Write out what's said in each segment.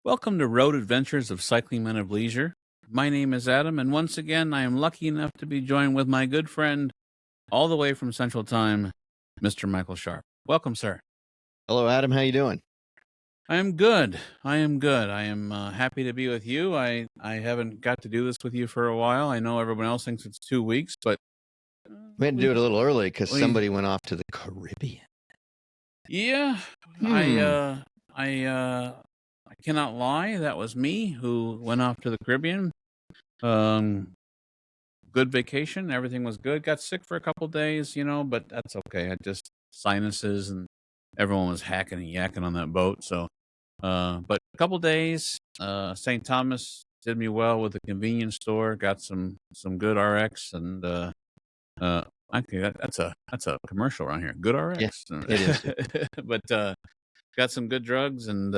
Welcome to Road Adventures of Cycling Men of Leisure. My name is Adam, and once again, I am lucky enough to be joined with my good friend, all the way from Central Time, Mr. Michael Sharp. Welcome, sir. Hello, Adam. How you doing? I am good. I am happy to be with you. I haven't got to do this with you for a while. I know everyone else thinks it's 2 weeks, but We had to do it a little early because we- somebody went off to the Caribbean. yeah, I cannot lie. That was me who went off to the Caribbean. Good vacation. Everything was good. Got sick for a couple days, but that's okay. I just sinuses and everyone was hacking and yakking on that boat. So, but a couple days, St. Thomas did me well with the convenience store. Got some good RX and, actually that's a commercial around here. Good RX. Yeah, it is. But, got some good drugs and,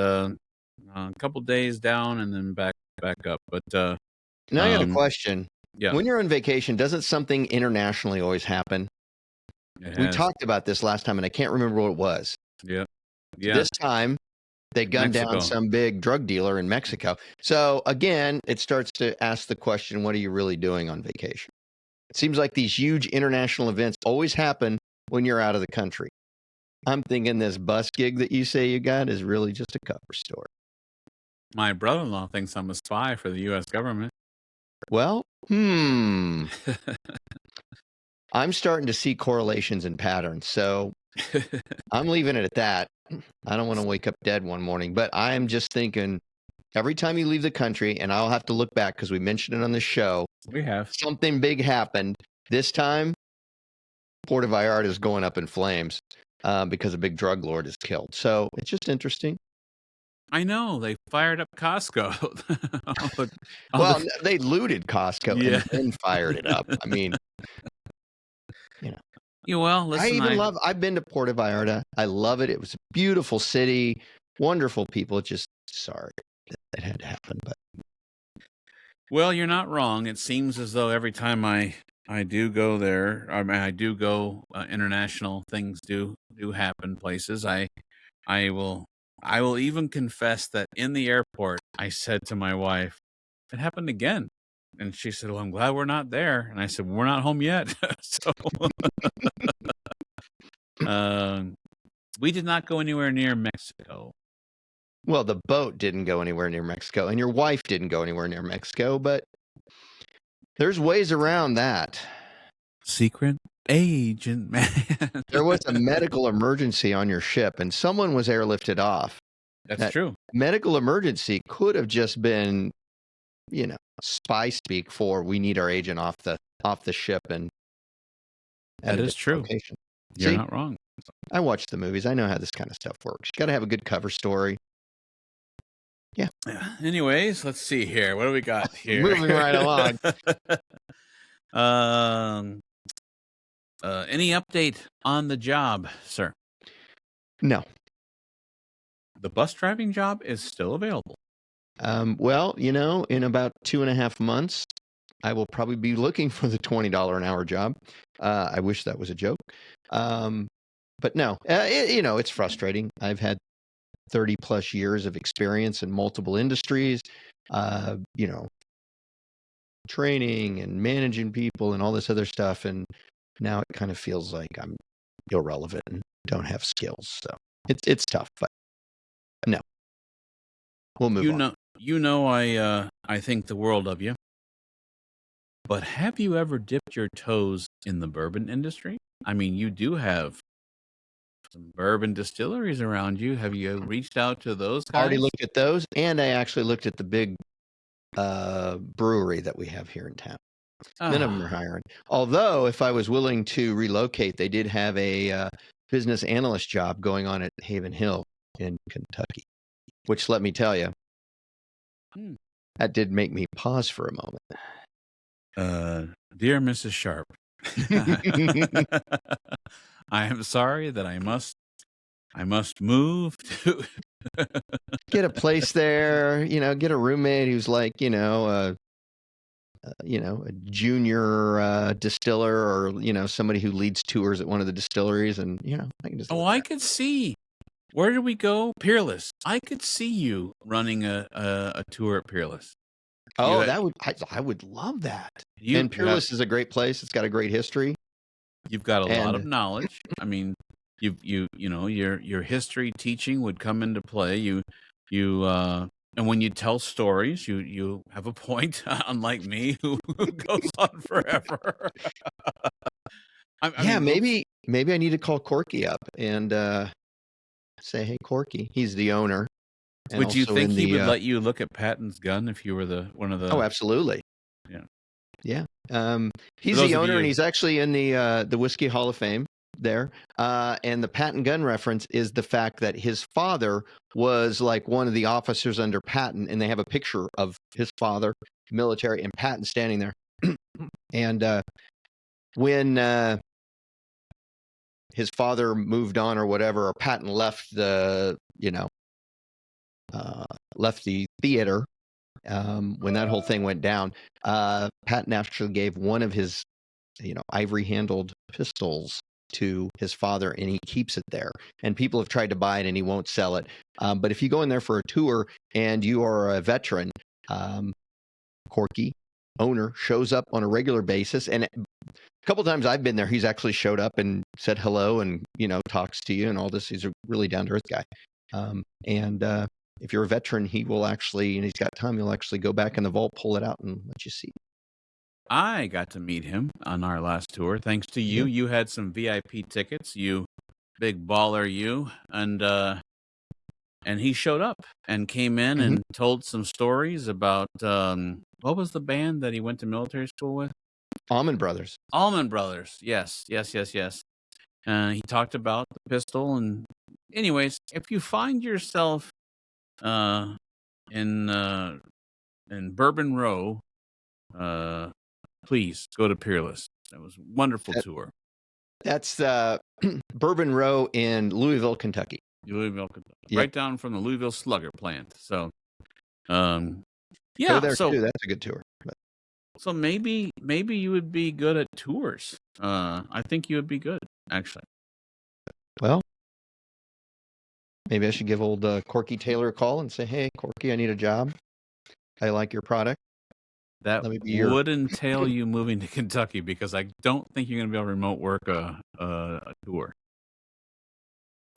a couple days down and then back up. But, Now I got a question. yeah. When you're on vacation, doesn't something internationally always happen? We talked about this last time, and I can't remember what it was. Yeah. This time, they gunned Mexico. down some big drug dealer in Mexico. So again, it starts to ask the question, what are you really doing on vacation? It seems like these huge international events always happen when you're out of the country. I'm thinking this bus gig that you say you got is really just a cover story. My brother-in-law thinks I'm a spy for the U.S. government. Well, I'm starting to see correlations and patterns, so I'm leaving it at that. I don't want to wake up dead one morning, but I'm just thinking every time you leave the country, and I'll have to look back because we mentioned it on the show. We have. Something big happened. This time, Puerto Vallarta is going up in flames because a big drug lord is killed. So it's just interesting. I know. They fired up Costco. Well, they looted Costco Yeah. and then fired it up. I mean, Yeah, well, listen, I've been to Puerto Vallarta. I love it. It was a beautiful city, wonderful people. Just sorry that it had to happen, but well, you're not wrong. It seems as though every time I do go there, I mean, I do go international. Things do happen places. I will even confess that in the airport, I said to my wife, "It happened again." And she said, "Well, I'm glad we're not there." And I said, "We're not home yet." So we did not go anywhere near Mexico. Well, the boat didn't go anywhere near Mexico, and your wife didn't go anywhere near Mexico, but there's ways around that. Secret agent, man. There was a medical emergency on your ship, and someone was airlifted off. That's true. Medical emergency could have just been, spy speak for we need our agent off the ship and that is true. Location. You're not wrong. I watch the movies. I know how this kind of stuff works. You got to have a good cover story. Yeah. Anyways, let's see here. What do we got here? Moving right along. Any update on the job, sir? No. The bus driving job is still available. Well, in about 2.5 months, I will probably be looking for the $20 an hour job. I wish that was a joke. But no, it's frustrating. I've had 30 plus years of experience in multiple industries, training and managing people and all this other stuff. And now it kind of feels like I'm irrelevant and don't have skills. So it's tough, but no, we'll move on. I think the world of you. But have you ever dipped your toes in the bourbon industry? I mean, you do have some bourbon distilleries around you. Have you reached out to those guys? I already looked at those, and I actually looked at the big brewery that we have here in town. None of them are hiring. Although, if I was willing to relocate, they did have a business analyst job going on at Haven Hill in Kentucky, which, let me tell you, that did make me pause for a moment. Dear Mrs. Sharp, I am sorry that I must move to get a place there, get a roommate who's like, a junior distiller or, somebody who leads tours at one of the distilleries. And, I can just. I could see Where did we go? Peerless. I could see you running a tour at Peerless. You Oh, had, that would I would love that. you And you have Peerless is a great place. It's got a great history. you've got a lot of And knowledge. I mean, you know your history teaching would come into play. You and when you tell stories, you have a point. Unlike me, who goes on forever. I yeah, mean, oops. maybe I need to call Corky up and say, "Hey, Corky." He's the owner and Would you also think in he the would let you look at Patton's gun if you were one of oh, the? absolutely. Yeah. Yeah. For He's those the of owner, and you, he's actually in the Whiskey Hall of Fame there. And the Patton gun reference is the fact that his father was like one of the officers under Patton, and they have a picture of his father, military, and Patton standing there. And when his father moved on or whatever, or Patton left left the theater, when that whole thing went down, Patton actually gave one of his ivory handled pistols to his father, and he keeps it there. And people have tried to buy it and he won't sell it. But if you go in there for a tour and you are a veteran, Corky, owner, shows up on a regular basis. And a couple times I've been there, he's actually showed up and said hello and, talks to you and all this. He's a really down to earth guy. And if you're a veteran, he will actually, and he's got time, he'll actually go back in the vault, pull it out, and let you see. I got to meet him on our last tour. Thanks to you, Yeah. you had some VIP tickets. You big baller, you and he showed up and came in Mhm. and told some stories about what was the band that he went to military school with? Almond Brothers. Allman Brothers. Yes. He talked about the pistol. And anyways, if you find yourself uh, in Bourbon Row, please go to Peerless. That was a wonderful tour. That's Bourbon Row in Louisville, Kentucky. Louisville, Kentucky. Yep. Right down from the Louisville Slugger plant. So, Go yeah. there too. That's a good tour. But So maybe you would be good at tours. I think you would be good, actually. well, maybe I should give old Corky Taylor a call and say, "Hey, Corky, I need a job. I like your product. That Let me be your." would entail you moving to Kentucky because I don't think you're going to be able to remote work a tour.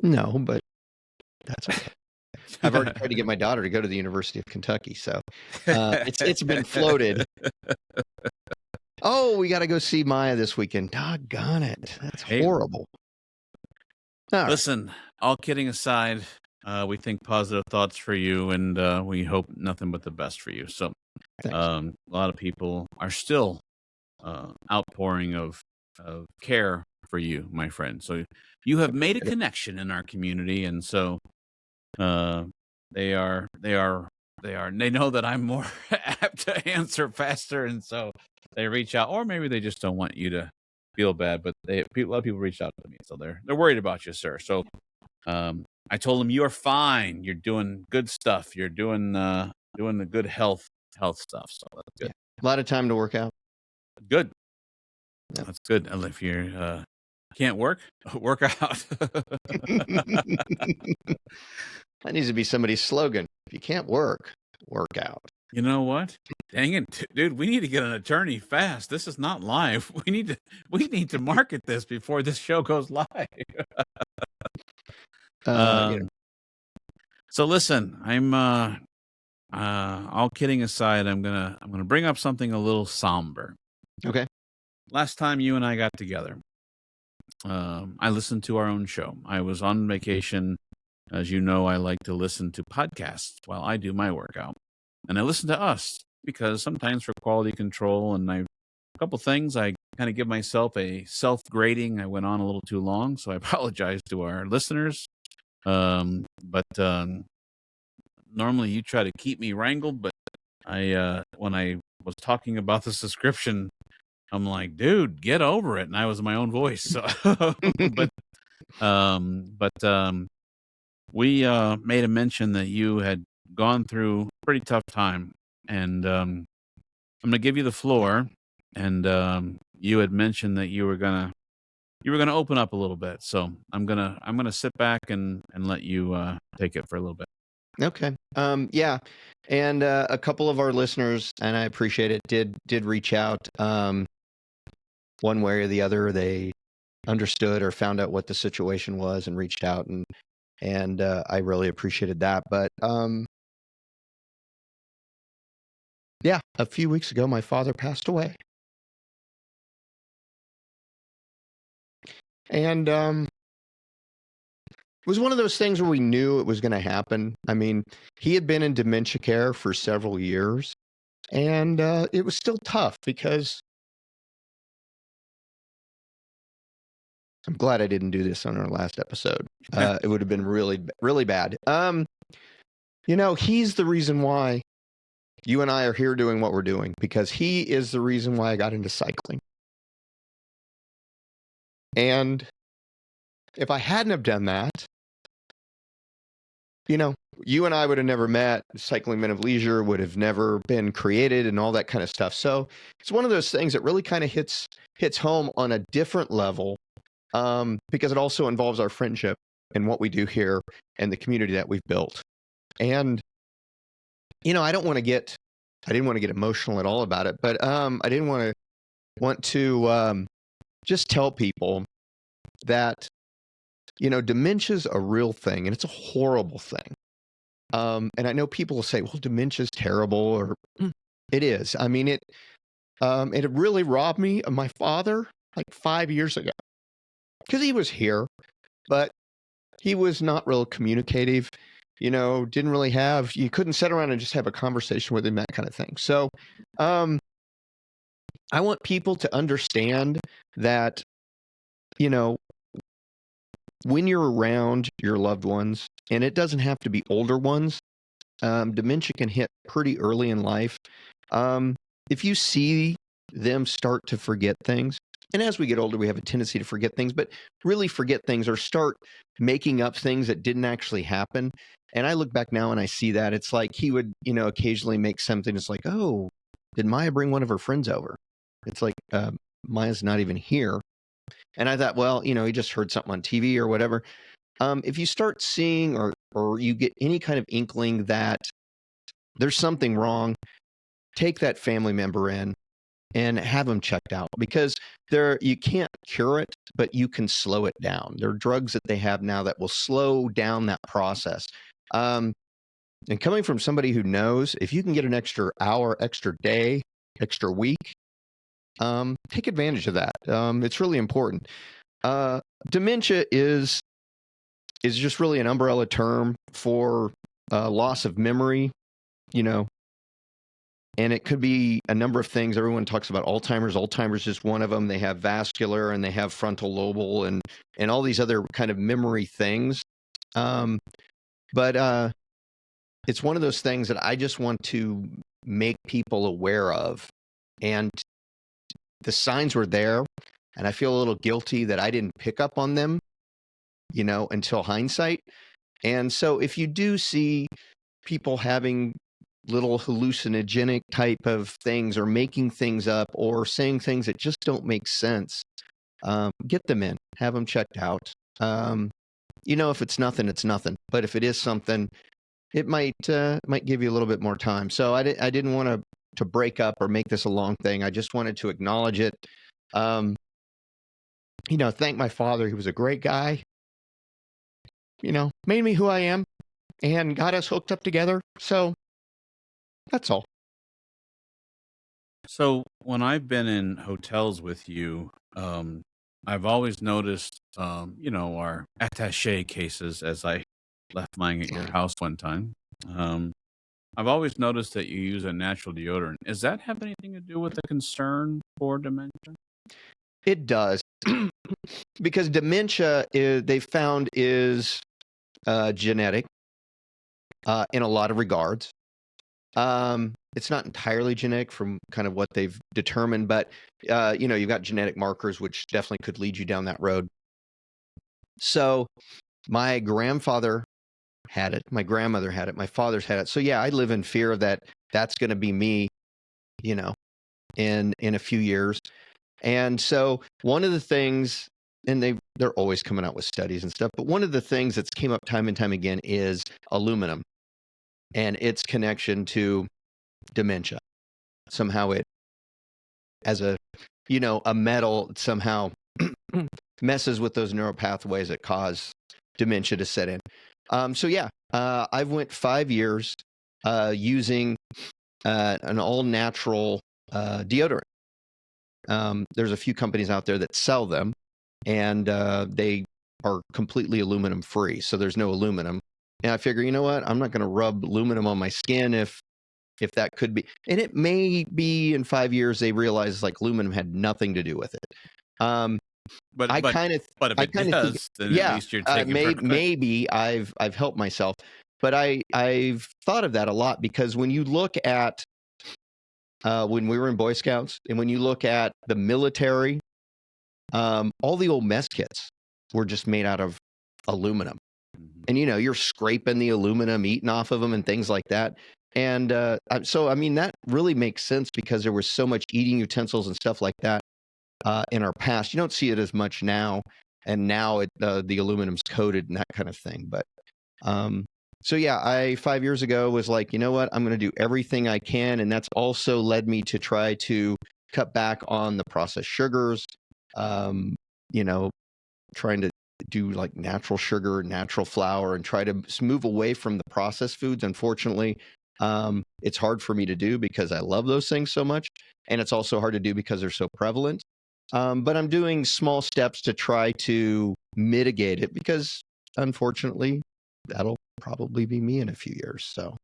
No, but that's okay. I've already tried to get my daughter to go to the University of Kentucky, so it's been floated. Oh, we got to go see Maya this weekend. Doggone it, that's Hey, horrible. All right. listen, all kidding aside, we think positive thoughts for you, and we hope nothing but the best for you. So, Thanks. a lot of people are still outpouring of care for you, my friend. So you have made a connection in our community, and so they know that I'm more apt to answer faster, and so they reach out, or maybe they just don't want you to feel bad. But a lot of people reach out to me, so they're worried about you, sir. So I told them you're fine. You're doing good stuff. You're doing the good health stuff. So that's good. Yeah. A lot of time to work out. Good. Yep. That's good. And if you can't work out. That needs to be somebody's slogan. If you can't work out. You know what? Dang it, dude! We need to get an attorney fast. This is not live. We need to market this before this show goes live. So listen, I'm all kidding aside, I'm gonna bring up something a little somber. Okay. Last time you and I got together, I listened to our own show. I was on vacation. As you know, I like to listen to podcasts while I do my workout. And I listen to us because sometimes for quality control and a couple things, I kind of give myself a self-grading. I went on a little too long, so I apologize to our listeners. But normally you try to keep me wrangled, but when I was talking about the subscription, I'm like, dude, get over it. And I was my own voice. So, we made a mention that you had gone through a pretty tough time, and I'm going to give you the floor. And you had mentioned that you were going to you were going to open up a little bit. So I'm gonna sit back and let you take it for a little bit. Okay. Yeah. And a couple of our listeners, and I appreciate it, did reach out. One way or the other, they understood or found out what the situation was and reached out, and I really appreciated that. But yeah, a few weeks ago, my father passed away, and it was one of those things where we knew it was going to happen. I mean, he had been in dementia care for several years, and it was still tough because I'm glad I didn't do this on our last episode. It would have been really, really bad. He's the reason why you and I are here doing what we're doing, because he is the reason why I got into cycling. And if I hadn't have done that, you and I would have never met. Cycling Men of Leisure would have never been created and all that kind of stuff. So it's one of those things that really kind of hits home on a different level, because it also involves our friendship and what we do here and the community that we've built. And, I didn't want to get emotional at all about it, but I didn't want to just tell people that, dementia is a real thing, and it's a horrible thing. And I know people will say, well, dementia is terrible, or it is. I mean, it really robbed me of my father like 5 years ago, because he was here, but he was not real communicative, didn't really you couldn't sit around and just have a conversation with him, that kind of thing. So I want people to understand that, when you're around your loved ones, and it doesn't have to be older ones, dementia can hit pretty early in life. If you see them start to forget things, and as we get older, we have a tendency to forget things, but really forget things or start making up things that didn't actually happen. And I look back now and I see that it's like he would, occasionally make something. It's like, oh, did Maya bring one of her friends over? It's like, Maya's not even here. And I thought, well, he just heard something on TV or whatever. If you start seeing or you get any kind of inkling that there's something wrong, take that family member in and have them checked out, because you can't cure it, but you can slow it down. There are drugs that they have now that will slow down that process. And coming from somebody who knows, if you can get an extra hour, extra day, extra week, take advantage of that. It's really important. Dementia is just really an umbrella term for loss of memory, and it could be a number of things. Everyone talks about Alzheimer's. Alzheimer's is one of them. They have vascular and they have frontal lobal and all these other kind of memory things. But it's one of those things that I just want to make people aware of. And the signs were there, and I feel a little guilty that I didn't pick up on them, until hindsight. And so if you do see people having little hallucinogenic type of things, or making things up, or saying things that just don't make sense, get them in, have them checked out. If it's nothing, it's nothing. But if it is something, it might give you a little bit more time. So I didn't want to break up or make this a long thing. I just wanted to acknowledge it. Thank my father. He was a great guy. Made me who I am and got us hooked up together. So that's all. So when I've been in hotels with you, I've always noticed, our attaché cases, as I left mine at your house one time. I've always noticed that you use a natural deodorant. Does that have anything to do with the concern for dementia? It does. Because dementia, they found, is genetic in a lot of regards. It's not entirely genetic from kind of what they've determined, but you've got genetic markers which definitely could lead you down that road. So my grandfather had it, my grandmother had it, my father's had it. So yeah, I live in fear of that. That's going to be me, in a few years. And so one of the things and they're always coming out with studies and stuff. But one of the things that's came up time and time again is aluminum and its connection to dementia. Somehow it, as a metal, somehow messes with those neural pathways that cause dementia to set in. I've went 5 years using an all natural deodorant. There's a few companies out there that sell them, and they are completely aluminum free, so there's no aluminum. And I figure, you know what? I'm not going to rub aluminum on my skin if that could be. And it may be in 5 years they realize like aluminum had nothing to do with it. But I if it kind of think, does, then at least you're taking maybe I've helped myself. But I've thought of that a lot, because when you look at when we were in Boy Scouts, and when you look at the military, all the old mess kits were just made out of aluminum. And you're scraping the aluminum, eating off of them and things like that. And so, I mean, that really makes sense, because there was so much eating utensils and stuff like that in our past. You don't see it as much now, and now the aluminum's coated and that kind of thing. But I 5 years ago was like, you know what, I'm going to do everything I can, and that's also led me to try to cut back on the processed sugars. Trying to do like natural sugar, natural flour, and try to move away from the processed foods. Unfortunately, it's hard for me to do because I love those things so much, and it's also hard to do because they're so prevalent. But I'm doing small steps to try to mitigate it, because unfortunately, that'll probably be me in a few years. So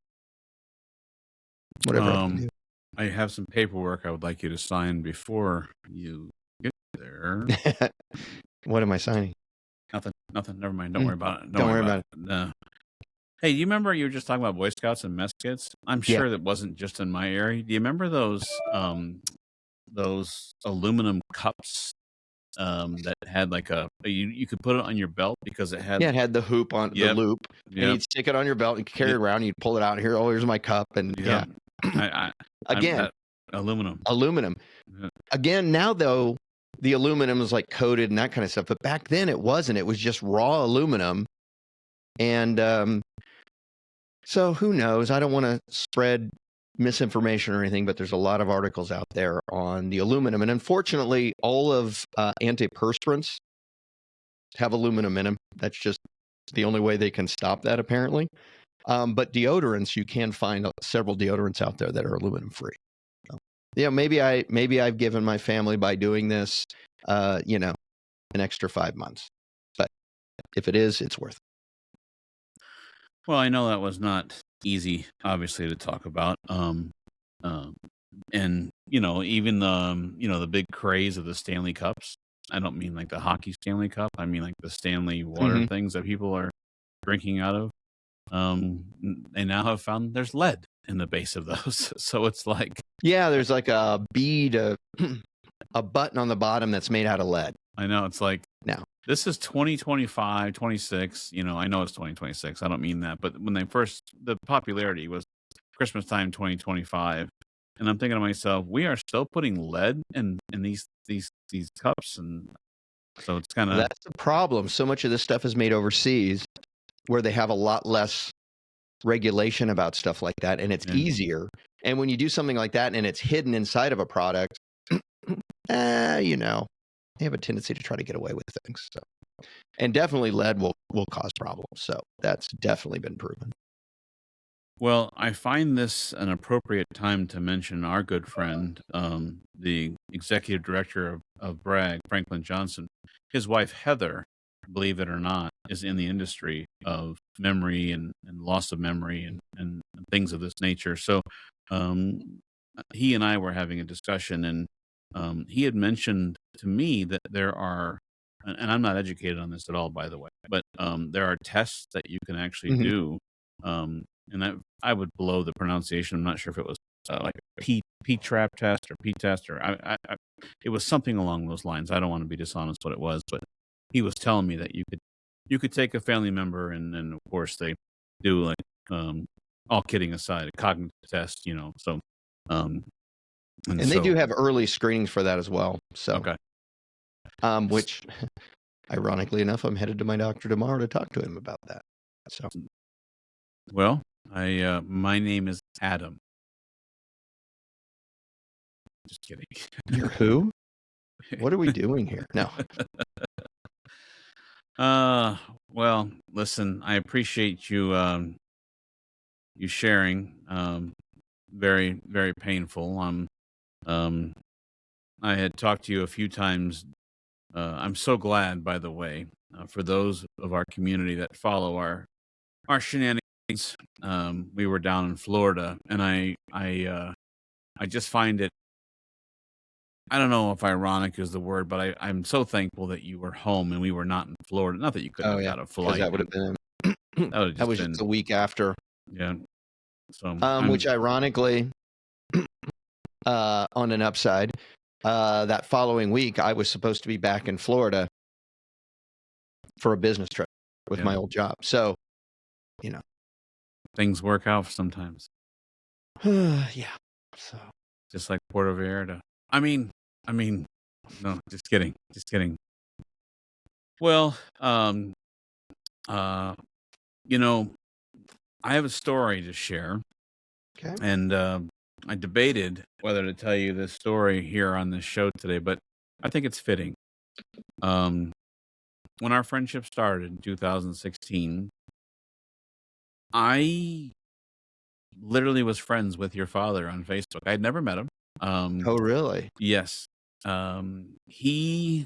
whatever I can do. I have some paperwork I would like you to sign before you get there. What am I signing? Nothing. Never mind. Don't worry about it. Don't worry about it. No. Hey, you remember you were just talking about Boy Scouts and mess kits? I'm sure that wasn't just in my area. Do you remember those aluminum cups that had like you could put it on your belt because it had it had the hoop on the loop, and you'd stick it on your belt and carry it around. And you'd pull it out, and here's my cup, and again, aluminum. Yeah. Again, now though, the aluminum is like coated and that kind of stuff, but back then it wasn't. It was just raw aluminum, and so who knows? I don't want to spread misinformation or anything, but there's a lot of articles out there on the aluminum, and unfortunately, all of antiperspirants have aluminum in them. That's just the only way they can stop that, apparently. But deodorants, you can find several deodorants out there that are aluminum free. So, maybe I've given my family, by doing this, an extra 5 months. But if it is, it's worth it. Well, I know that was not easy, obviously, to talk about. And even the big craze of the Stanley Cups. I don't mean like the hockey Stanley Cup. I mean like the Stanley water things that people are drinking out of. They now have found there's lead in the base of those. So it's like, there's like a bead, a button on the bottom that's made out of lead. I know, it's like, now this is 2025, 26. I know it's 2026. I don't mean that, but when the popularity was Christmas time 2025, and I'm thinking to myself, we are still putting lead in these cups, and so it's kind of, that's the problem. So much of this stuff is made overseas, where they have a lot less regulation about stuff like that, and it's easier. And when you do something like that and it's hidden inside of a product, they have a tendency to try to get away with things. So, and definitely lead will cause problems. So that's definitely been proven. Well, I find this an appropriate time to mention our good friend, the executive director of Bragg, Franklin Johnson. His wife, Heather, believe it or not, is in the industry of memory and loss of memory and things of this nature. So he and I were having a discussion, and he had mentioned to me that there are, and I'm not educated on this at all, by the way, but there are tests that you can actually do. And I would blow the pronunciation. I'm not sure if it was like a P-trap test or P-test, or it was something along those lines. I don't want to be dishonest what it was, but he was telling me that you could take a family member, and of course they do, like, all kidding aside, a cognitive test, so and they do have early screenings for that as well. So okay. Which ironically enough, I'm headed to my doctor tomorrow to talk to him about that. So, Well, my name is Adam. Just kidding. you're who? What are we doing here? No. Well, listen, I appreciate you you sharing. Very, very painful. I had talked to you a few times. I'm so glad, by the way, for those of our community that follow our shenanigans. We were down in Florida, and I just find it. I don't know if ironic is the word, but I'm so thankful that you were home and we were not in Florida. Not that you couldn't Oh have yeah, got a because flight. that would have been That would have that just was been, just a week after. yeah. So Which ironically, on an upside, that following week I was supposed to be back in Florida for a business trip with Yeah. my old job. So, things work out sometimes, yeah. So just like Puerto Vallarta. I mean, no, just kidding, just kidding. Well, you know, I have a story to share, okay. and I debated whether to tell you this story here on this show today, but I think it's fitting. When our friendship started in 2016, I literally was friends with your father on Facebook. I'd never met him. Oh really? Yes. He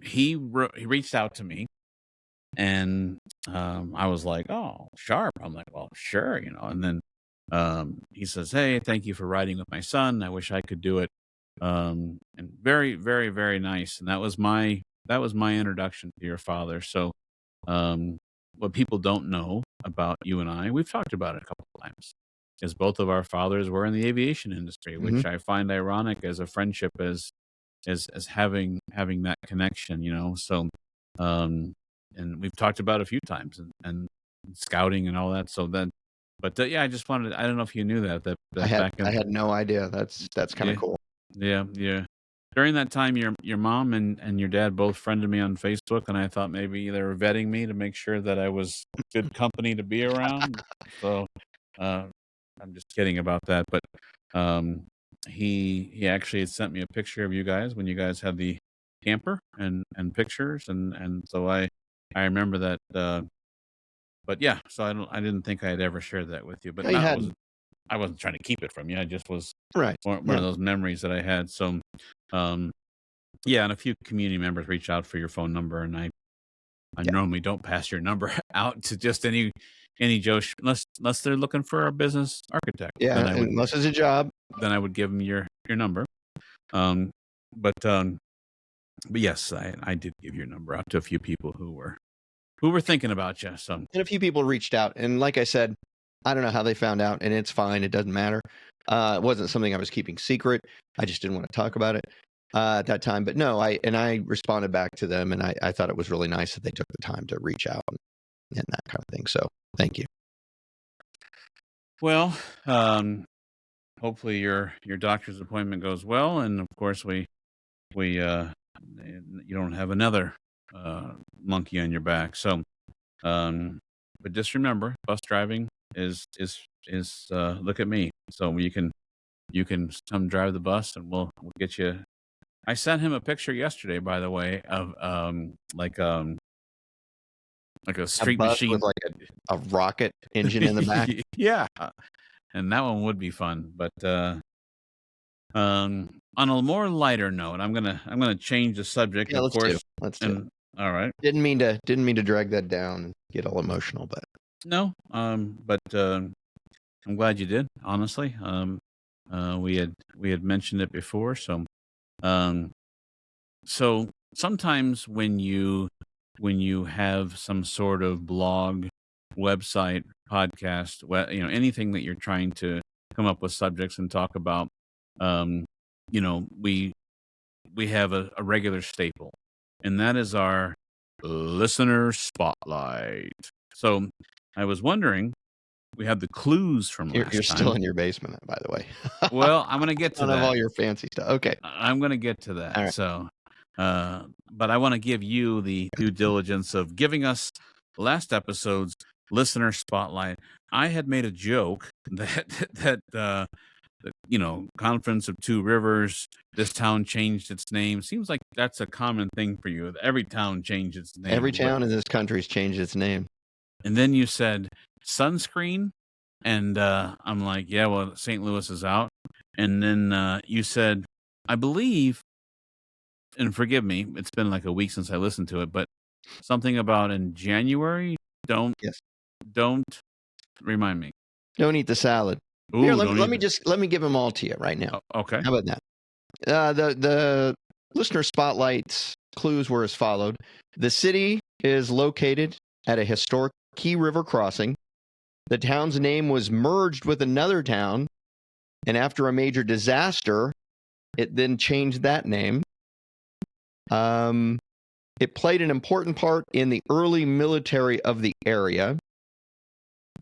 he reached out to me, and I was like, "Oh, sharp." I'm like, "Well, sure, you know." And then he says, "Hey, thank you for riding with my son. I wish I could do it." And very, very, very nice. And that was my introduction to your father. So, what people don't know about you and I, we've talked about it a couple of times, is both of our fathers were in the aviation industry, which I find ironic as a friendship as having that connection, you know. So, and we've talked about it a few times, and scouting and all that. So then, but yeah, I just wanted. I don't know if you knew that back in. I had no idea. That's kind Yeah, of cool. yeah. During that time, your mom and your dad both friended me on Facebook, and I thought maybe they were vetting me to make sure that I was good company to be around. So, uh, I'm just kidding about that. But he actually had sent me a picture of you guys when you guys had the camper and pictures, and so I remember that. But yeah, so I didn't think I had ever shared that with you, but No, you not hadn't. I wasn't trying to keep it from you. I just was Right. one of those memories that I had. So, um, yeah, and a few community members reached out for your phone number, and I Yeah. normally don't pass your number out to just any Joe unless they're looking for a business architect. Yeah, Then I would unless it's a job. give them your number. Um, but yes, I did give your number out to a few people who were thinking about you. So And a few people reached out, and like I said, I don't know how they found out, and it's fine. It doesn't matter. It wasn't something I was keeping secret. I just didn't want to talk about it at that time. But no, I responded back to them, and I thought it was really nice that they took the time to reach out and that kind of thing. So thank you. well, hopefully your doctor's appointment goes well, and of course we you don't have another monkey on your back. So, but just remember, bus driving is look at me. So you can come drive the bus, and we'll get you. I sent him a picture yesterday, by the way, of like a A street bus machine. with like a rocket engine in the back. Yeah, and that one would be fun. But on a more lighter note, I'm gonna change the subject. Yeah, Of let's course. do. Let's do. And all right. Didn't mean to drag that down and get all emotional, but No, but I'm glad you did. Honestly, we had mentioned it before, so um, so sometimes when you have some sort of blog, website, podcast, anything that you're trying to come up with subjects and talk about, um, we have a regular staple, and that is our listener spotlight. So I was wondering, we had the clues from last you're time. still in your basement, by the way. Well, I'm going to get to I don't have that. all your fancy stuff. Okay. I'm going to get to that. All right. So, But I want to give you the due diligence of giving us last episode's listener spotlight. I had made a joke that Conference of Two Rivers, this town changed its name. Seems like that's a common thing for you. Every town changed its name. Every town in this country's changed its name. And then you said sunscreen, and I'm like, yeah, well, St. Louis is out. And then you said, I believe, and forgive me, it's been like a week since I listened to it, but something about in January, don't remind me. Don't eat the salad. Ooh, Here, let me give them all to you right now. Oh, okay. How about that? The listener spotlight clues were as followed. The city is located at a historic key river crossing. The town's name was merged with another town, and after a major disaster, it then changed that name. It played an important part in the early military of the area.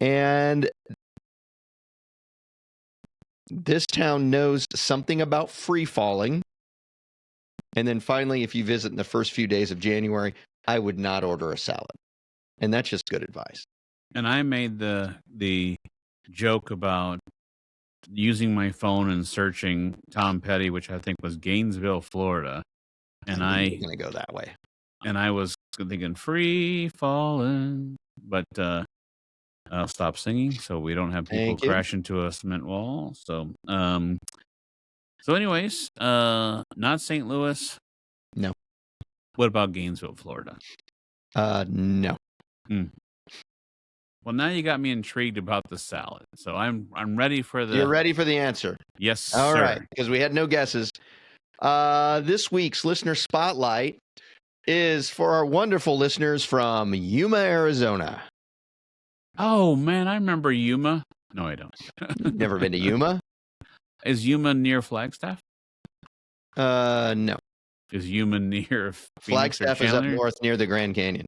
And this town knows something about free falling. And then finally, if you visit in the first few days of January, I would not order a salad. And that's just good advice. And I made the joke about using my phone and searching Tom Petty, which I think was Gainesville, Florida. And I'm going to go that way. And I was thinking free falling, but I'll stop singing so we don't have people crash into a cement wall. So, anyways, not St. Louis. No. What about Gainesville, Florida? No. Well, now you got me intrigued about the salad. So I'm ready for the. You're ready for the answer. Yes, sir. All right, because we had no guesses. This week's listener spotlight is for our wonderful listeners from Yuma, Arizona. Oh, man, I remember Yuma. No, I don't. Never been to Yuma? Is Yuma near Flagstaff? No. Is Yuma near Phoenix Flagstaff or is up Chandler? north near the Grand Canyon.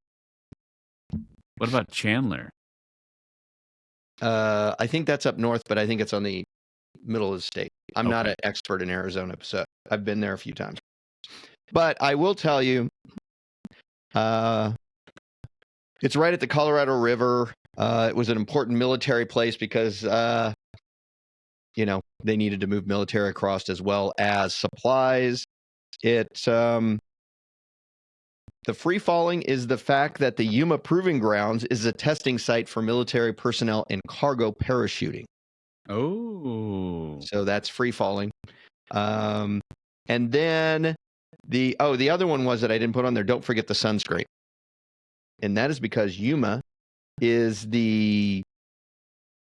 What about Chandler? I think that's up north, but I think it's on the middle of the state. I'm not an expert in Arizona, so I've been there a few times. But I will tell you, it's right at the Colorado River. It was an important military place because, they needed to move military across as well as supplies. The free falling is the fact that the Yuma Proving Grounds is a testing site for military personnel and cargo parachuting. Oh. So that's free falling. And then the other one was that I didn't put on there. Don't forget the sunscreen. And that is because Yuma has been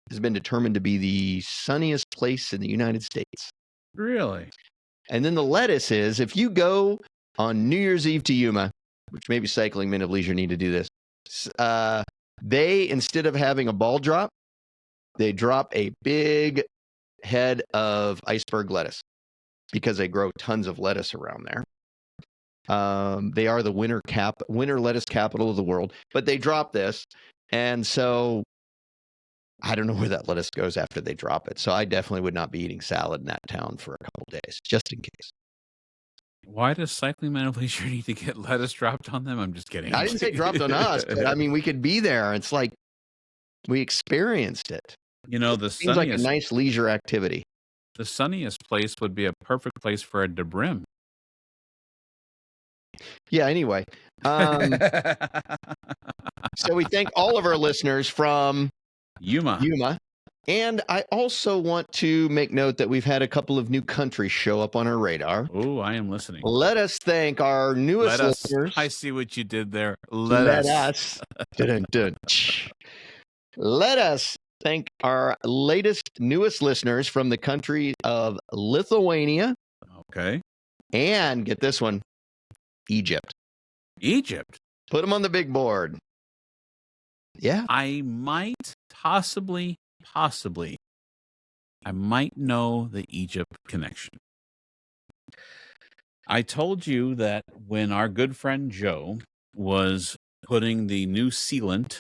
determined to be the sunniest place in the United States. Really? And then the lettuce is, if you go on New Year's Eve to Yuma, which maybe Cycling Men of Leisure need to do this, they, instead of having a ball drop, they drop a big head of iceberg lettuce because they grow tons of lettuce around there. They are the winter lettuce capital of the world, but they drop this. And so I don't know where that lettuce goes after they drop it. So I definitely would not be eating salad in that town for a couple days, just in case. Why does Cycling Men of Leisure need to get lettuce dropped on them? I'm just kidding. I didn't say dropped on us, but I mean, we could be there. It's like we experienced it. Seems like a nice leisure activity. The sunniest place would be a perfect place for a debrim. Yeah, anyway. So we thank all of our listeners from Yuma. And I also want to make note that we've had a couple of new countries show up on our radar. Oh, I am listening. Let us thank our newest listeners. I see what you did there. Let us. Dun, dun, dun. Let us thank our newest listeners from the country of Lithuania. Okay. And get this one, Egypt. Egypt. Put them on the big board. Yeah. I might possibly, I might know the Egypt connection. I told you that when our good friend Joe was putting the new sealant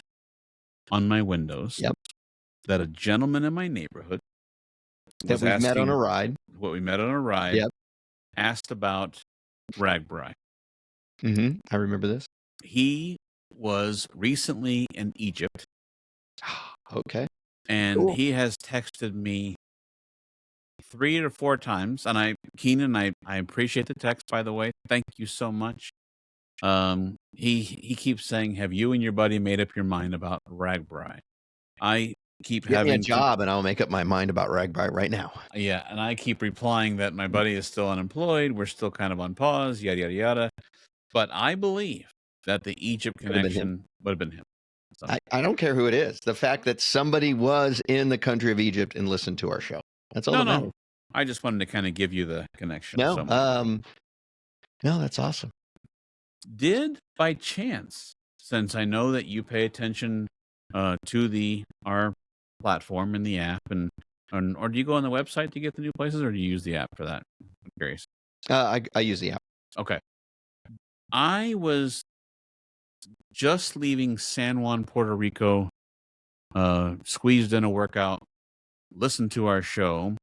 on my windows, that a gentleman in my neighborhood that we met on a ride, asked about RAGBRAI. I remember this. He was recently in Egypt, Okay. and Cool. he has texted me 3 or 4 times. And Keenan, I appreciate the text, by the way. Thank you so much. He keeps saying, "Have you and your buddy made up your mind about Ragbri?" I keep Get me a having to, job, and I'll make up my mind about Ragbri right now. yeah, and I keep replying that my buddy is still unemployed. We're still kind of on pause, yada yada yada. But I believe that the Egypt Could have been him. connection would have been him. So, I don't care who it is. The fact that somebody was in the country of Egypt and listened to our show. That's all that matters. I just wanted to kind of give you the connection. No, So, no, that's awesome. did by chance, since I know that you pay attention to our platform and the app, or do you go on the website to get the new places, or do you use the app for that? I'm curious. I use the app. Okay. I was just leaving San Juan, Puerto Rico, squeezed in a workout, listened to our show.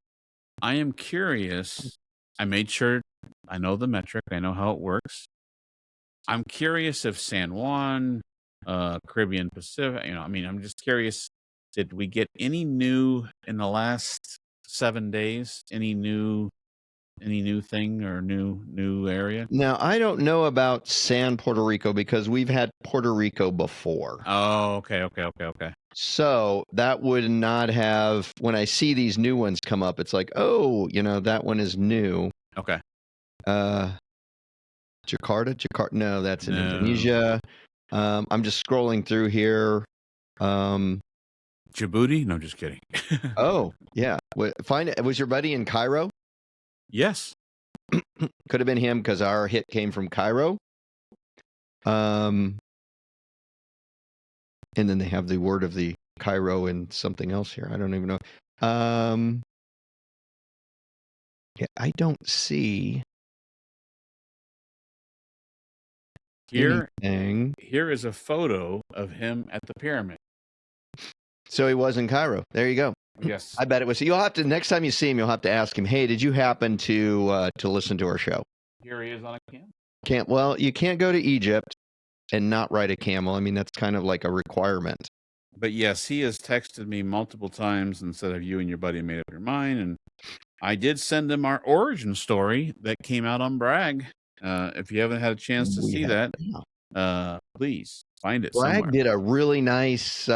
I am curious. I made sure I know the metric. I know how it works. I'm curious if San Juan, Caribbean Pacific, I'm just curious. Did we get any new in the last 7 days? Any new thing or new area? Now, I don't know about San Puerto Rico because we've had Puerto Rico before. Oh, okay. So that would not have, when I see these new ones come up, it's like, oh, that one is new. Okay. Jakarta? No, that's in Indonesia. I'm just scrolling through here. Djibouti? No, just kidding. Oh, yeah. Was your buddy in Cairo? Yes. Could have been him because our hit came from Cairo. And then they have the word of the Cairo and something else here. I don't even know. Yeah, I don't see anything. Here is a photo of him at the pyramid. So he was in Cairo. There you go. Yes. I bet it was. You'll have to, next time you see him, you'll have to ask him, hey, did you happen to listen to our show? Here he is on a camel. Well, you can't go to Egypt and not ride a camel. I mean, that's kind of like a requirement. But yes, he has texted me multiple times and said, have you and your buddy made up your mind? And I did send him our origin story that came out on Bragg. If you haven't had a chance to see that, please find it somewhere. Bragg did a really nice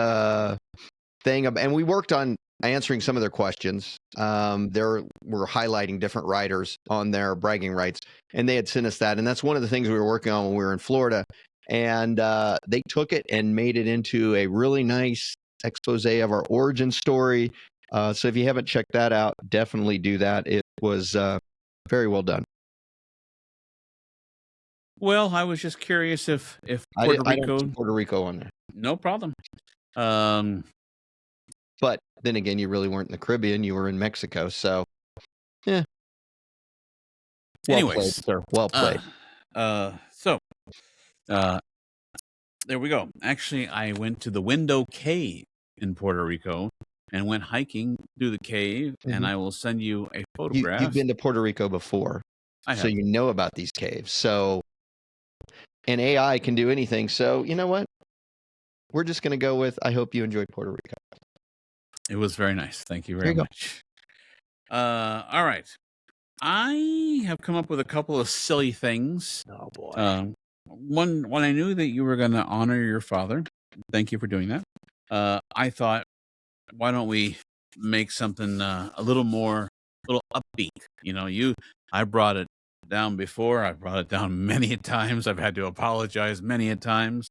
thing, and we worked on answering some of their questions. We're highlighting different writers on their bragging rights, and they had sent us that. And that's one of the things we were working on when we were in Florida. And they took it and made it into a really nice expose of our origin story. So if you haven't checked that out, definitely do that. It was very well done. Well, I was just curious if Puerto Rico, I don't see Puerto Rico on there. No problem. But then again, you really weren't in the Caribbean; you were in Mexico. So, yeah. Well played, sir. Well played. There we go. Actually, I went to the Window Cave in Puerto Rico and went hiking through the cave, and I will send you a photograph. You've been to Puerto Rico before, so you know about these caves. So, and AI can do anything. So, you know what? We're just going to go with, I hope you enjoyed Puerto Rico. It was very nice. Thank you very much. All right. I have come up with a couple of silly things. Oh, boy. When I knew that you were going to honor your father, thank you for doing that. I thought, why don't we make something a little upbeat? I brought it down before. I brought it down many a times. I've had to apologize many a times.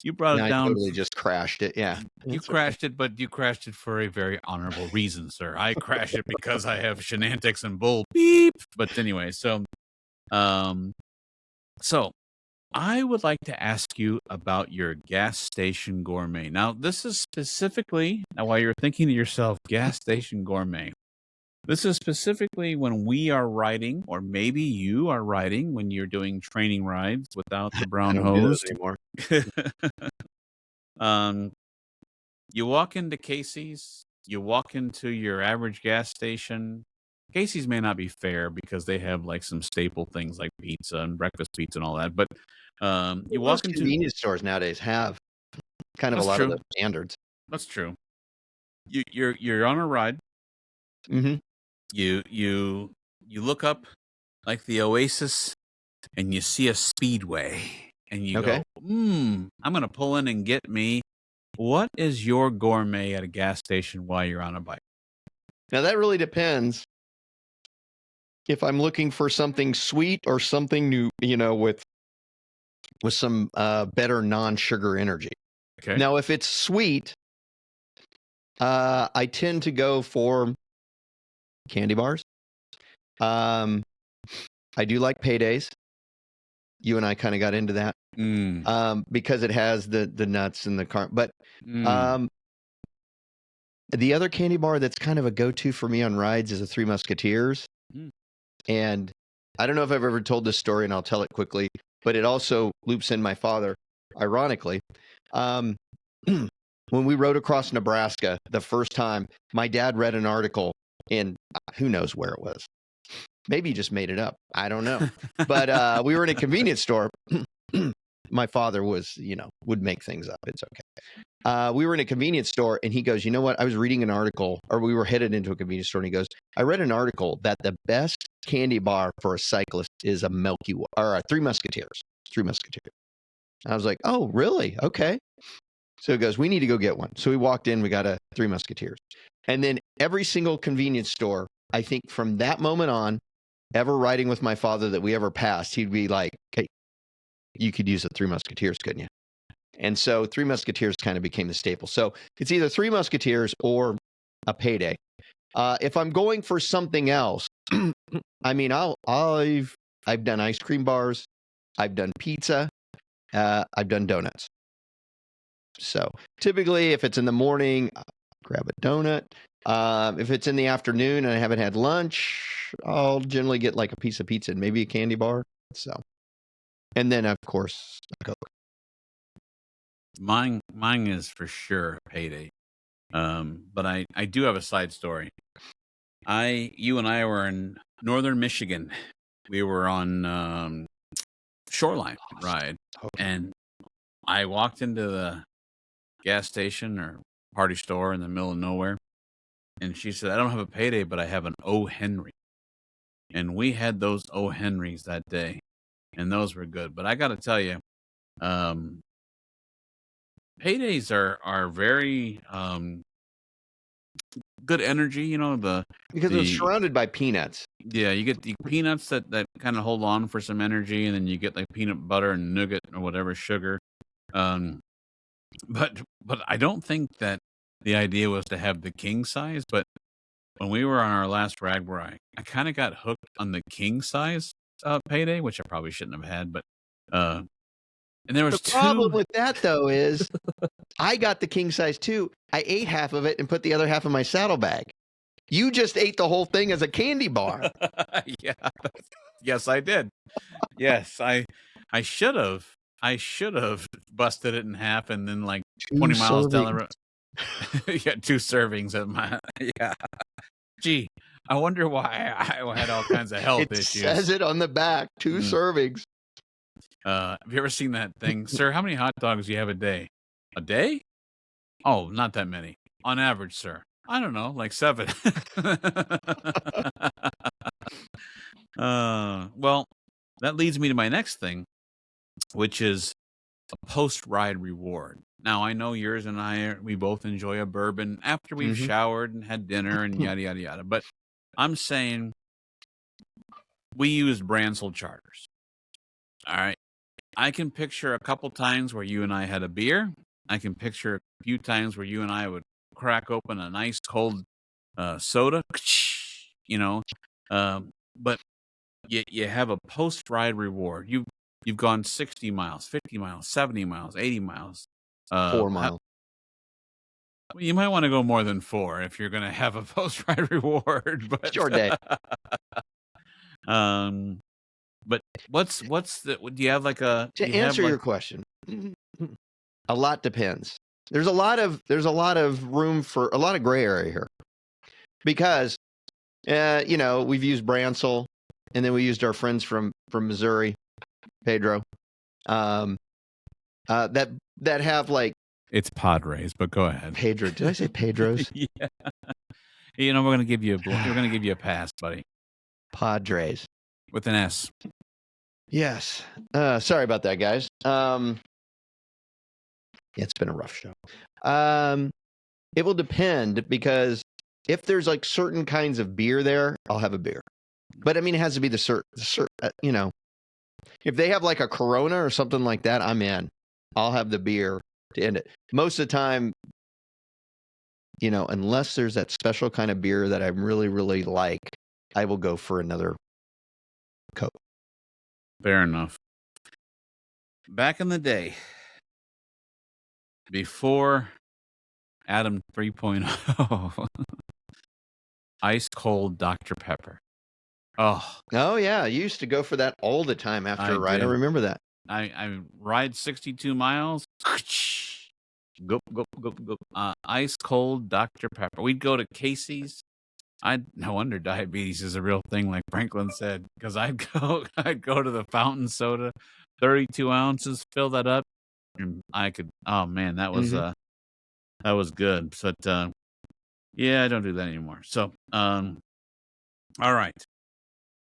You brought it down. I totally just crashed it. Yeah. You crashed it, but you crashed it for a very honorable reason, sir. I crashed it because I have shenanigans and bull beep. But anyway, so I would like to ask you about your gas station gourmet. Now, this is specifically, while you're thinking to yourself, gas station gourmet, this is specifically when we are riding, or maybe you are riding when you're doing training rides without the brown hose anymore. You walk into Casey's, you walk into your average gas station, Casey's may not be fair because they have like some staple things like pizza and breakfast pizza and all that. But you walk Most into convenience stores nowadays have kind of a that's lot of true. the standards. That's true. You're on a ride. Mm-hmm. You look up like the Oasis and you see a speedway and you Okay. go, I'm gonna pull in and get me. What is your gourmet at a gas station while you're on a bike? Now that really depends if I'm looking for something sweet or something new, with some better non-sugar energy. Okay. Now, if it's sweet, I tend to go for candy bars. I do like paydays. You and I kind of got into that because it has the nuts and the but the other candy bar that's kind of a go-to for me on rides is a Three Musketeers. And I don't know if I've ever told this story, and I'll tell it quickly, but it also loops in my father, ironically. When we rode across Nebraska the first time, my dad read an article in who knows where it was. Maybe he just made it up. I don't know. But we were in a convenience store. My father was, would make things up. It's okay. We were in a convenience store and he goes, you know what? I was reading an article, or we were headed into a convenience store, and he goes, I read an article that the best candy bar for a cyclist is a Milky Way or a Three Musketeers. Three Musketeers. I was like, oh, really? Okay. So he goes, we need to go get one. So we walked in, we got a Three Musketeers. And then every single convenience store, I think from that moment on, ever riding with my father that we ever passed, he'd be like, hey, you could use a Three Musketeers, couldn't you? And so Three Musketeers kind of became the staple. So it's either Three Musketeers or a payday. If I'm going for something else, I mean, I've done ice cream bars, I've done pizza, I've done donuts. So typically, if it's in the morning, I'll grab a donut. If it's in the afternoon and I haven't had lunch, I'll generally get like a piece of pizza and maybe a candy bar. So, and then of course, a Coke. Mine is for sure payday. But I do have a side story. You and I were in northern Michigan. We were on Shoreline ride, and I walked into the gas station or party store in the middle of nowhere, and she said, I don't have a payday, but I have an O. Henry. And we had those O. Henrys that day, and those were good. But I got to tell you, paydays are very good energy, Because it's surrounded by peanuts. Yeah, you get the peanuts that kind of hold on for some energy, and then you get like peanut butter and nougat or whatever sugar. But I don't think that the idea was to have the king size. But when we were on our last ride, where I kind of got hooked on the king size payday, which I probably shouldn't have had, but and there was the problem two. with that though is I got the king size too. I ate half of it and put the other half in my saddlebag. You just ate the whole thing as a candy bar. Yeah. Yes, I did. Yes, I should have. I should have busted it in half and then like 20 miles down the road. Yeah, 2 servings of my yeah. Gee, I wonder why I had all kinds of health issues. It says it on the back, 2 servings. Have you ever seen that thing? Sir, how many hot dogs do you have a day? A day? Oh, not that many. On average, sir. I don't know, like 7. Well, that leads me to my next thing, which is a post-ride reward. Now, I know yours and we both enjoy a bourbon after we've showered and had dinner and yada, yada, yada. But I'm saying we used Bransel charters. All right. I can picture a couple times where you and I had a beer. I can picture a few times where you and I would crack open a nice cold soda, but you have a post-ride reward. You've gone 60 miles, 50 miles, 70 miles, 80 miles. 4 miles. Well, you might want to go more than 4 if you're going to have a post-ride reward. But Short day. But what's the? Do you have like a? To answer your question, a lot depends. There's a lot of room for a lot of gray area here, because We've used Bransel, and then we used our friends from Missouri, Pedro, that have like It's Padres, but go ahead. Pedro. Did I say Pedros? Yeah. We're gonna give you a pass, buddy, Padres with an S. Yes. Sorry about that, guys. Yeah, it's been a rough show. It will depend, because if there's like certain kinds of beer there, I'll have a beer. But I mean, it has to be the certain, if they have like a Corona or something like that, I'm in. I'll have the beer to end it. Most of the time, unless there's that special kind of beer that I really, really like, I will go for another Coke. Fair enough. Back in the day, before Adam 3.0, ice cold Dr. Pepper. Oh yeah, I used to go for that all the time after a ride. I remember that. I ride 62 miles. Go. Ice cold Dr. Pepper. We'd go to Casey's. No wonder diabetes is a real thing, like Franklin said, because I'd go to the fountain soda, 32 ounces, fill that up, and I could. Oh man, that was that was good. But yeah, I don't do that anymore. So all right,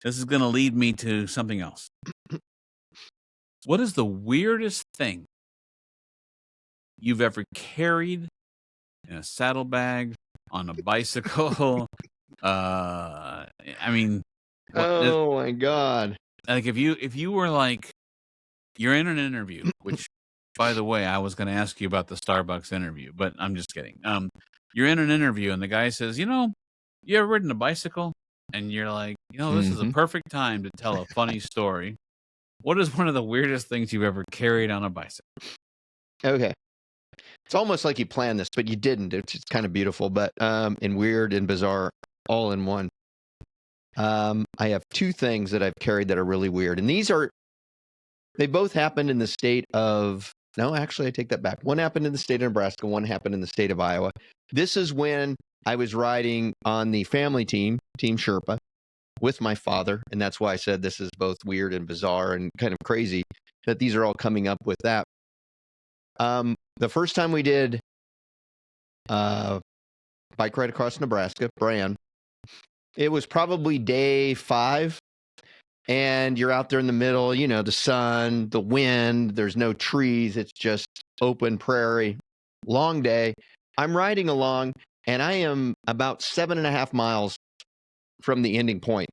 this is gonna lead me to something else. What is the weirdest thing you've ever carried in a saddlebag, on a bicycle? I mean, oh my God! Like if you were like, you're in an interview, which, by the way, I was going to ask you about the Starbucks interview, but I'm just kidding. You're in an interview and the guy says, you ever ridden a bicycle? And you're like, this is a perfect time to tell a funny story. What is one of the weirdest things you've ever carried on a bicycle? Okay. It's almost like you planned this, but you didn't. It's kind of beautiful, but and weird and bizarre all in one. I have two things that I've carried that are really weird. And they both happened in the state of, no, actually, I take that back. One happened in the state of Nebraska. One happened in the state of Iowa. This is when I was riding on the family team, Team Sherpa, with my father. And that's why I said this is both weird and bizarre and kind of crazy that these are all coming up with that. The first time we did bike ride across Nebraska, Bran, it was probably day 5, and you're out there in the middle, the sun, the wind, there's no trees, it's just open prairie, long day. I'm riding along, and I am about 7.5 miles from the ending point.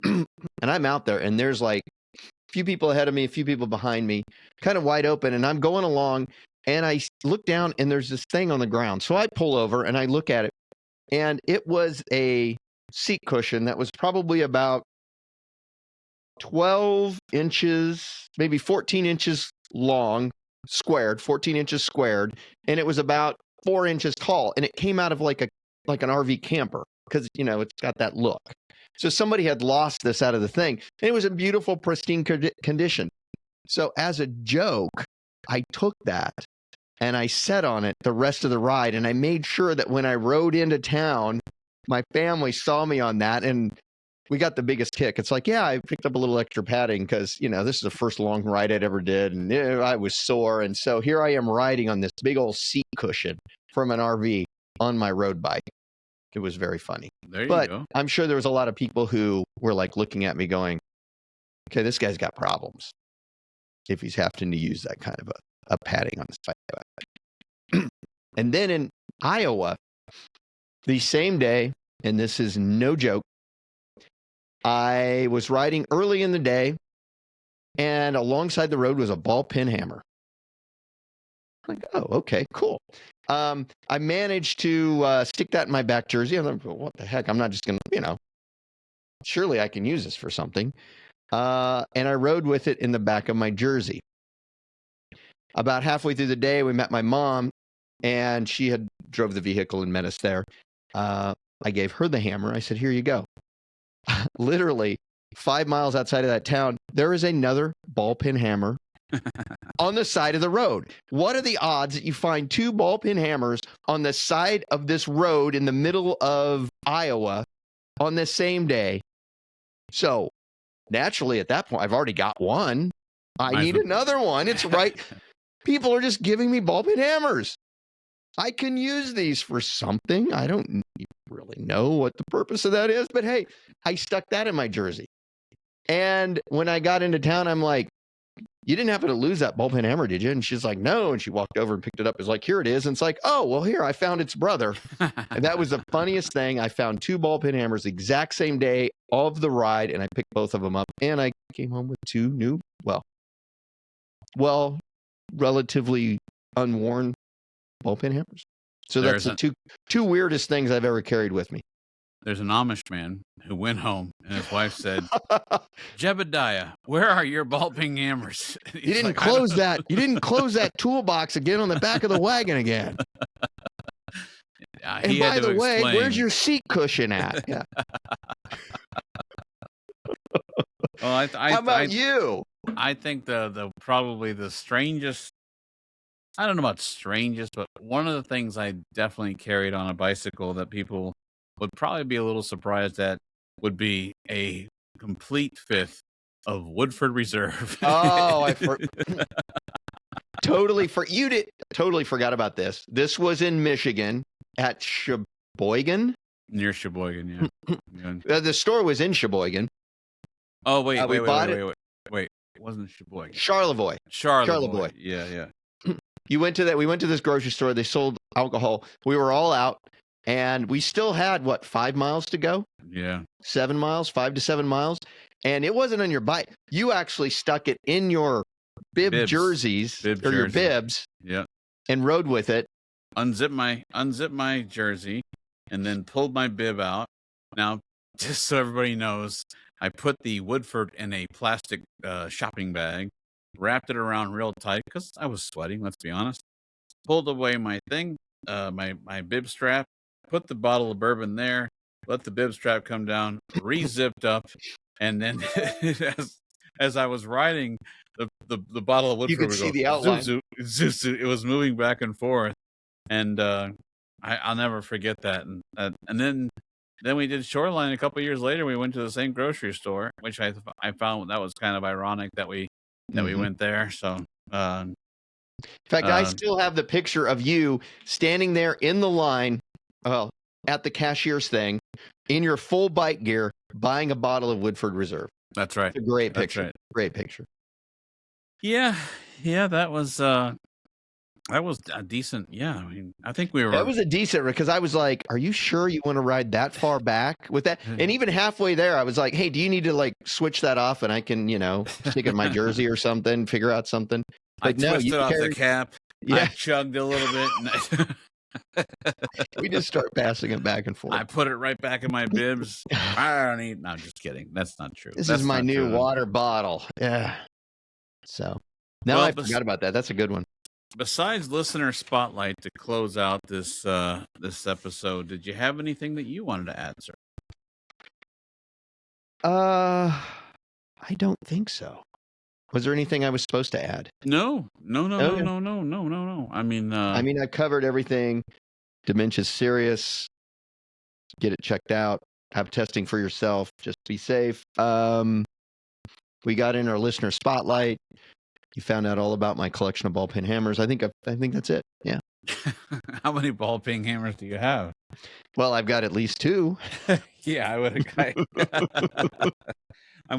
And I'm out there, and there's like a few people ahead of me, a few people behind me, kind of wide open, and I'm going along, and I look down, and there's this thing on the ground. So I pull over, and I look at it, and it was a seat cushion that was probably about 12 inches, maybe 14 inches long, squared, 14 inches squared, and it was about 4 inches tall, and it came out of like an RV camper, because it's got that look. So somebody had lost this out of the thing, and it was in beautiful, pristine condition. So as a joke, I took that and I sat on it the rest of the ride, and I made sure that when I rode into town, my family saw me on that, and we got the biggest kick. It's like, yeah, I picked up a little extra padding because, this is the first long ride I'd ever did, and I was sore. And so here I am riding on this big old seat cushion from an RV on my road bike. It was very funny. There you but go. I'm sure there was a lot of people who were like looking at me going, okay, this guy's got problems if he's having to use that kind of a padding on his bike. And then in Iowa, the same day, and this is no joke, I was riding early in the day, and alongside the road was a ball peen hammer. I'm like, oh, okay, cool. I managed to stick that in my back jersey. I'm like, what the heck? I'm not just going to, surely I can use this for something. And I rode with it in the back of my jersey. About halfway through the day, we met my mom, and she had drove the vehicle and met us there. I gave her the hammer. I said, here you go. Literally 5 miles outside of that town, there is another ball peen hammer on the side of the road. What are the odds that you find 2 ball peen hammers on the side of this road in the middle of Iowa on this same day. So naturally, at that point, I've already got one. I need another one. It's right. People are just giving me ball peen hammers. I can use these for something. I don't really know what the purpose of that is, but hey, I stuck that in my jersey. And when I got into town, I'm like, you didn't happen to lose that ball peen hammer, did you? And she's like, no. And she walked over and picked it up. It's like, here it is. And it's like, oh, well, here, I found its brother. And that was the funniest thing. I found 2 ball peen hammers the exact same day of the ride, and I picked both of them up. And I came home with 2 new, relatively unworn ball peen hammers. So that's the two weirdest things I've ever carried with me. There's an Amish man who went home and his wife said, Jebediah, where are your ball peen hammers? You didn't close that. You didn't close that toolbox again on the back of the wagon again. And by the way, where's your seat cushion at? Yeah. Well, how about you? I think the probably the strangest, I don't know about strangest, but one of the things I definitely carried on a bicycle that people would probably be a little surprised at would be a complete fifth of Woodford Reserve. Oh, totally forgot about this. This was in Michigan at Sheboygan. Near Sheboygan, yeah. The store was in Sheboygan. Oh, wait. It wasn't Sheboygan. Charlevoix. Yeah. We went to this grocery store. They sold alcohol. We were all out, and we still had 5 miles to go? Yeah. 7 miles, 5 to 7 miles. And it wasn't on your bike. You actually stuck it in your bibs. Your bibs. Yeah. And rode with it. Unzipped my jersey and then pulled my bib out. Now, just so everybody knows, I put the Woodford in a plastic shopping bag, wrapped it around real tight because I was sweating, let's be honest. Pulled away my thing, my bib strap, put the bottle of bourbon there, let the bib strap come down, re-zipped up, and then as I was riding, the bottle of Woodford, you could see the outline. It was moving back and forth, and I'll never forget that. And then we did Shoreline a couple years later. We went to the same grocery store, which I found that was kind of ironic that we went there. So, in fact, I still have the picture of you standing there in the line, at the cashier's thing, in your full bike gear, buying a bottle of Woodford Reserve. That's right. It's a great picture. Right. Great picture. Yeah, that was a decent. Yeah, I mean, I think we were. That was a decent, because I was like, "Are you sure you want to ride that far back with that?" And even halfway there, I was like, "Hey, do you need to switch that off, and I can, stick it in my jersey or something, figure out something?" But I twisted off the cap. Yeah, I chugged a little bit. We just start passing it back and forth. I put it right back in my bibs. I don't need. No, I'm just kidding. That's not true. This is my new water bottle. Yeah. So now I forgot about that. That's a good one. Besides listener spotlight to close out this episode, did you have anything that you wanted to add, sir? I don't think so. Was there anything I was supposed to add? No. I mean, I covered everything. Dementia's serious. Get it checked out. Have testing for yourself. Just be safe. We got in our listener spotlight. You found out all about my collection of ball peen hammers. I think that's it. Yeah. How many ball peen hammers do you have? Well, I've got at least 2. Yeah, I'm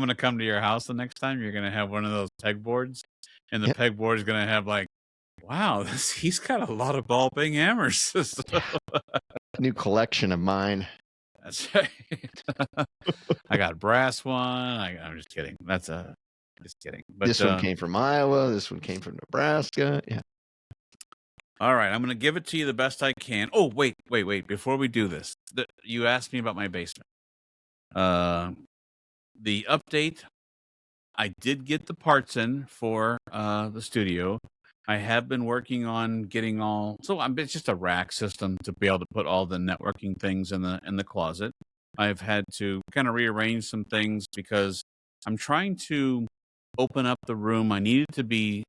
going to come to your house the next time. You're going to have one of those pegboards, and the pegboard is going to have wow, he's got a lot of ball peen hammers. New collection of mine. That's right. I got a brass one. I'm just kidding. Just kidding. But this one came from Iowa. This one came from Nebraska. Yeah. All right. I'm going to give it to you the best I can. Oh, wait. Before we do this, you asked me about my basement. The update, I did get the parts in for the studio. I have been working on getting it's just a rack system to be able to put all the networking things in the closet. I've had to kind of rearrange some things because I'm trying to open up the room. I need it to be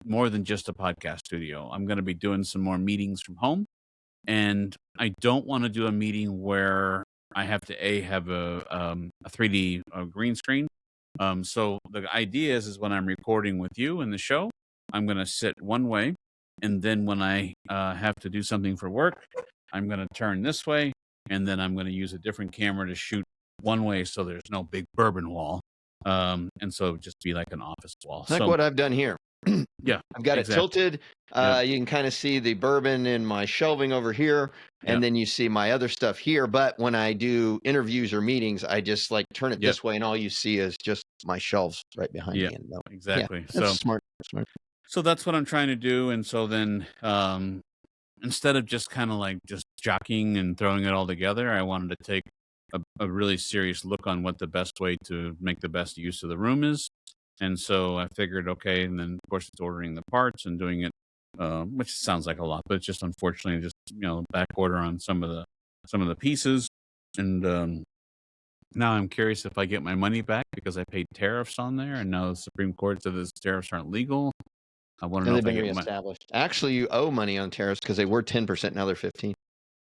more than just a podcast studio. I'm going to be doing some more meetings from home, and I don't want to do a meeting where I have to have a 3D green screen. So the idea is when I'm recording with you in the show, I'm going to sit one way, and then when I have to do something for work, I'm going to turn this way, and then I'm going to use a different camera to shoot one way, so there's no big bourbon wall, and so just be like an office wall. Like So what I've done here. yeah, I've got exactly. it tilted. Yep. You can kind of see the bourbon in my shelving over here, and Yep. then you see my other stuff here. But when I do interviews or meetings, I just like turn it Yep. this way, and all you see is just my shelves right behind Yeah, me. And exactly. yeah, that's smart. So that's what I'm trying to do, and so then instead of just kind of like just jockeying and throwing it all together, I wanted to take a really serious look on what the best way to make the best use of the room is. And so I figured, okay, and then of course it's ordering the parts and doing it, which sounds like a lot, but it's just unfortunately just back order on some of the pieces. And now I'm curious if I get my money back because I paid tariffs on there, and now the Supreme Court said those tariffs aren't legal. I want to And know they've if I been get my. reestablished. Actually, you owe money on tariffs because they were 10%, now they're 15.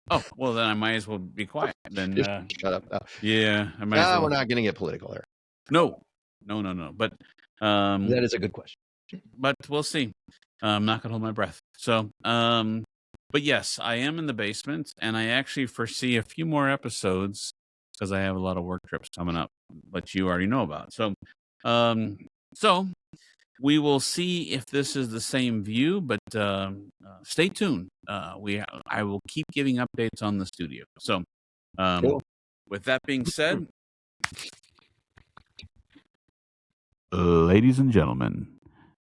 Oh well, then I might as well be quiet. Then Just shut up. yeah, I might as well. We're not going to get political here. No. But That is a good question. But we'll see. I'm not gonna hold my breath. So, but yes, I am in the basement, and I actually foresee a few more episodes because I have a lot of work trips coming up, which you already know about. So, so we will see if this is the same view, but stay tuned. I will keep giving updates on the studio. So, Cool. with that being said, ladies and gentlemen,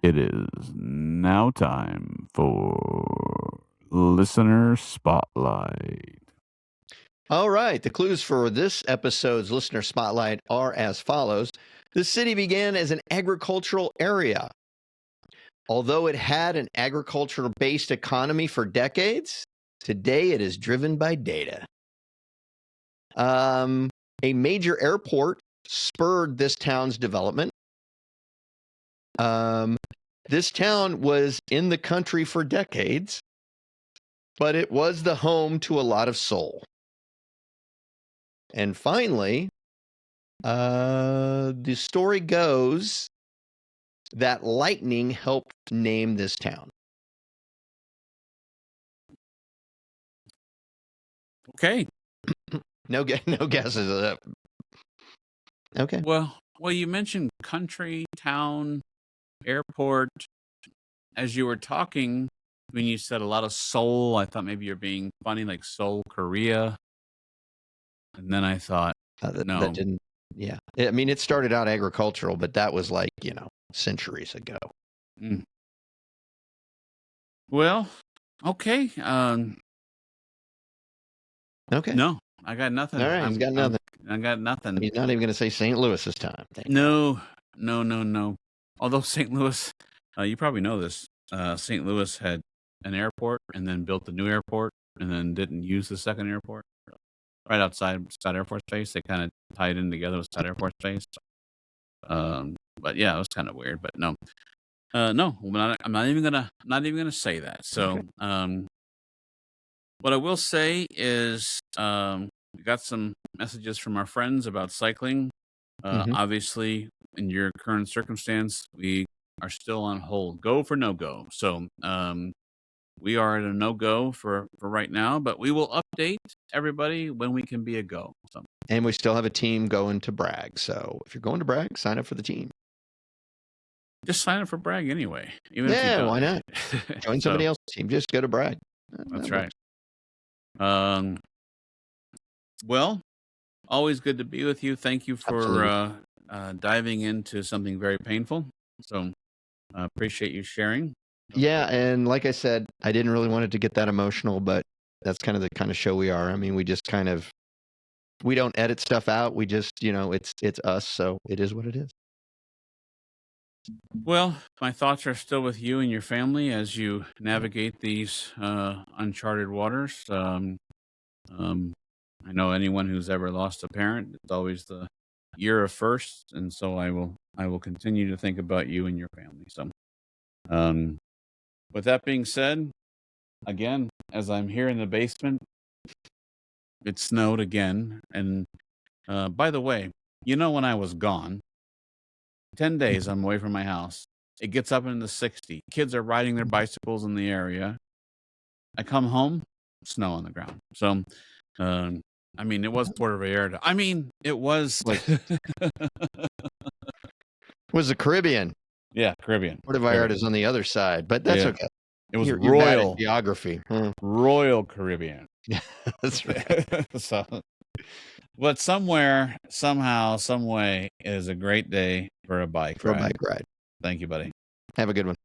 it is now time for Listener Spotlight. All right. The clues for this episode's Listener Spotlight are as follows. The city began as an agricultural area. Although it had an agricultural-based economy for decades, today it is driven by data. A major airport spurred this town's development. This town was in the country for decades, but it was the home to a lot of soul. And finally, the story goes that lightning helped name this town. Okay. No guesses. Okay. Well, you mentioned country, town, airport. As you were talking, when you said a lot of soul, I thought maybe you're being funny, like Seoul, Korea. And then I thought, no. That didn't, yeah. I mean, it started out agricultural, but that was like, centuries ago. Mm. Well, okay. Okay. No, I got nothing. All right, he's got nothing. I got nothing. He's not even going to say St. Louis this time. No. Although St. Louis, you probably know this, St. Louis had an airport and then built the new airport and then didn't use the second airport right outside Scott Air Force Base. They kind of tied in together with Scott Air Force Base. But yeah, it was kind of weird. But no, I'm not even gonna say that. So, what I will say is, we got some messages from our friends about cycling. Obviously, in your current circumstance, we are still on hold. Go for no go. So, we are at a no go for right now, but we will update everybody when we can be a go. So. And we still have a team going to Bragg. So if you're going to Bragg, sign up for the team. Just sign up for Bragg anyway. Even yeah, if you don't. Why not? Join somebody else's team. Just go to Bragg. That's right. Well, always good to be with you. Thank you for diving into something very painful. So appreciate you sharing. Yeah, and like I said, I didn't really want it to get that emotional, but that's kind of the kind of show we are. I mean, we just we don't edit stuff out. We just, it's us, so it is what it is. Well, my thoughts are still with you and your family as you navigate these uncharted waters. I know anyone who's ever lost a parent, it's always the year of first, and so I will continue to think about you and your family. So, with that being said, again, as I'm here in the basement, it snowed again. And by the way, when I was gone, 10 days I'm away from my house, it gets up in the 60. Kids are riding their bicycles in the area. I come home, snow on the ground. So, it was Puerto Vallarta. It was was the Caribbean. Yeah, Caribbean. Puerto Vallarta is on the other side, but that's okay. It was You're bad at Royal geography. Royal Caribbean. That's right. So, but somewhere, somehow, some way, is a great day for a bike ride. Bike ride. Thank you, buddy. Have a good one.